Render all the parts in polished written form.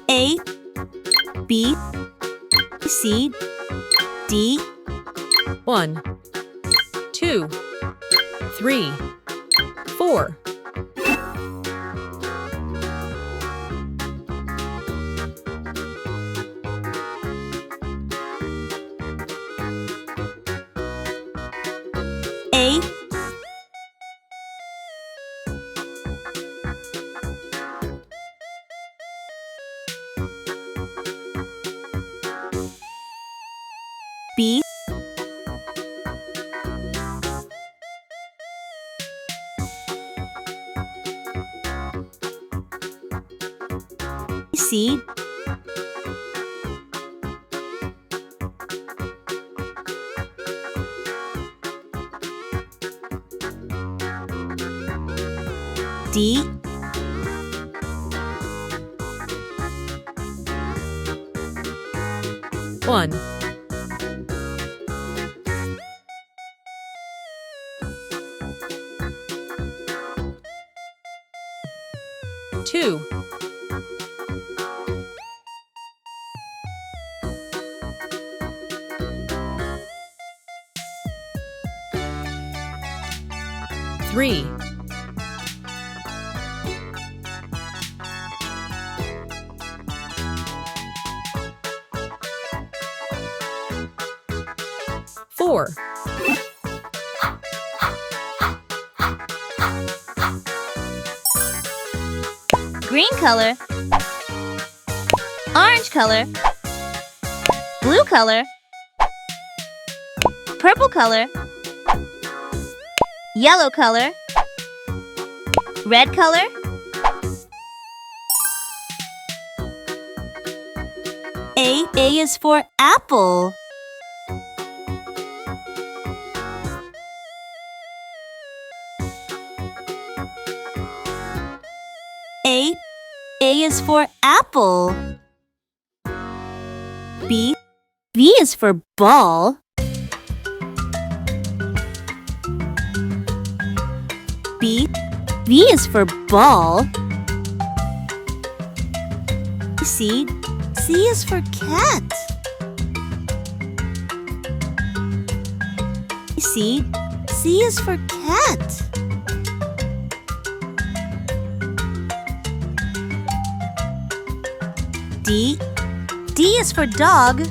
A, B, C, D. 1, 2, 3, 4. A, B, C, D, 1, 2, 3, 4. green color, orange color, blue color, purple color, yellow color, red color, A is for apple. A is for apple. B is for ball. B is for ball. C is for cat. C is for cat. D is for dog.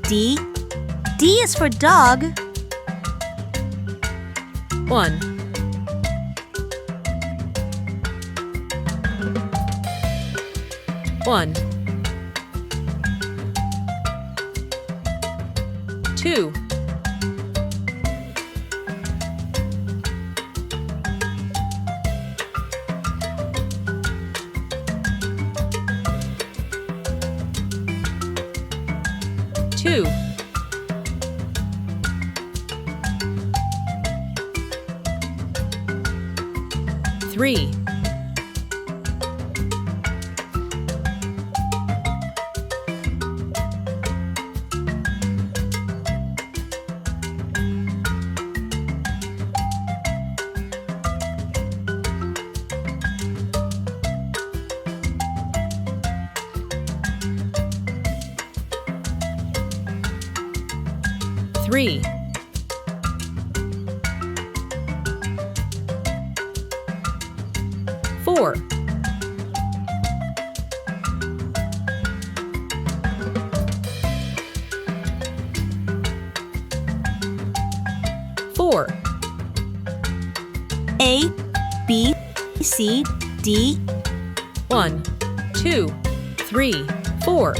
D is for dog. 1, 1, 2, 2, 3, 3, 4, 4. A, B, C, D. 1, 2, 3, 4.